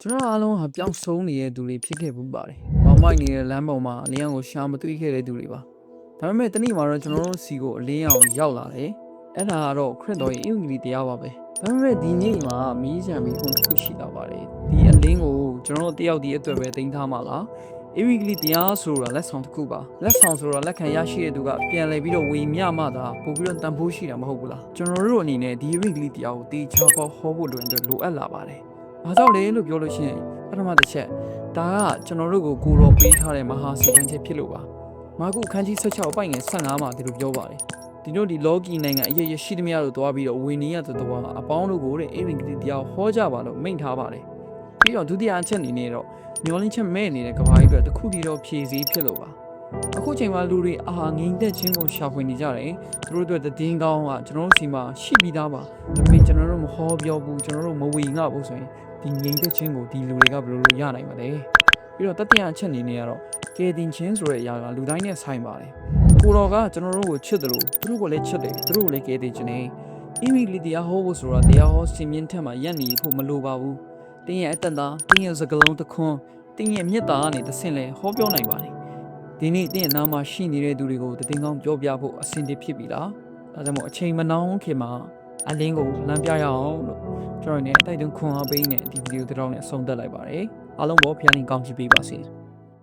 ကျွန်တော်အားလုံးဟာပျောက်ဆုံးနေတဲ့သူတွေဖြစ်ခဲ့ဘူးပါတယ်။မောင်မိုက်နေတဲ့လမ်းပေါ်မှာအလင်းရောင်ကိုရှာမတွေ့ခဲ့တဲ့သူတွေပါ။ဒါပေမဲ့တနေ့မှာတော့ကျွန်တော်တို့စီကိုအလင်းရောင်ရောက်လာတယ်။အဲ့ဒါကတော့ခရစ်တော်ရဲ့အင်္ဂလိပ်တရားပါပဲ။ဒါပေမဲ့ဒီနေ့မှာမီးစံမီးခွန်းတစ်ခုရှိလာပါတယ်။ဒီအလင်းကိုကျွန်တော်တို့တယောက်တည်းအတွက်ပဲတင်ထားမှာလား။အင်္ဂလိပ်တရားဆိုတာလက်ဆောင်တစ်ခုပါ။လက်ဆောင်ဆိုတာလက်ခံရရှိတဲ့သူကပြန်လည်ပြီးတော့ဝေမျှမှသာပို့ပြီးတော့တန်ဖိုးရှိတာမဟုတ်ဘူးလား။ကျွန်တော်တို့အနေနဲ့ဒီအင်္ဂလိပ်တရားကိုတေချာပေါဟောဖို့လိုအပ်လာပါတယ်။ဘာကြောင့်လဲလို့ပြောလို့ရှိရင်ပထမတစ်ချက်ဒါကကျွန်တော်တို့ကိုတော်ပေးထားတဲ့မဟာစီကံချက်ဖြစ်လို့ပါမာကုခန်းကြီး16ပိုင်ငယ်15မှာဒီလိုပြောပါတယ်ဒီတို့ဒီလောကီနိုင်ငံအရေးရရှိသမျှတို့သွားပြီးတော့ဝေနေရတဲ့တော်အပေါင်းတို့ကိုတဲ့အင်္ဂလိပ်တရားဟောကြပါလို့မိန့်ထားပါတယ်ပြီးတော့ဒုတိယအချက်အနေနဲ့တော့ညှော်လင်းချက်မဲ့နေတဲ့ကဘာကြီးအတွက်တစ်ခုတည်းတော့ဖြည့်စည်းဖြစ်လို့ပါအခုချိန်မှာလူတွေငိမ့်သက်ခြင်းကိုရှာဖွေနေကြတယ်သူတို့အတွက်တင်းကောင်းကကျွန်တော်တို့စီမှာရှိပြီးသားပါဒါပေမဲ့ကျွန်တော်တို့မဟောပြောဘူးကျွန်တော်တို့မဝေငှဘူးဆိုရင်ဒီငိမ့်သက်ခြင်းကိုဒီလူတွေကဘယ်လိုရနိုင်မလဲပြီးတော့တတိယအချက်အနေနဲ့ကတော့ကယ်တင်ခြင်းဆိုတဲ့အရာကလူတိုင်းနဲ့ဆိုင်ပါတယ်ကိုတော်ကကျွန်တော်တို့ကိုချစ်တယ်လို့သူတို့ကိုလည်းချစ်တယ်သူတို့ကိုလည်းကယ်တင်ခြင်းနဲ့အင်္ဂလိပ်တရားဟောဖို့ဆိုတာတရားဟောစင်မြင့်ထက်မှရက်နေဖို့မလိုပါဘူးတင်းရဲ့အတ္တတင်းရဲ့စကလုံးတစ်ခွန်းတင်းရဲ့မြတ်တာကနေသင်လဲဟောပြောနိုင်ပါတယ်ဒီနေ့တင်းရဲ့နားမှာရှိနေတဲ့သူတွေကိုတည်င်းကောင်းပြောပြဖို့အဆင်တဖြစ်ပြီလားဒါကြောင့်မို့အချိန်မနှောင်းခင်မှာအလင်းကိုလမ်းပြရအောင်လို့ကျွန်တော်နေအတိုက်တွန်းခွန်အားပေးနေဒီဗီဒီယိုတစ်တောင်းနဲ့အဆုံးသတ်လိုက်ပါတယ်အားလုံးပေါ်ဖျားနေကောင်းချီးပေးပါစေ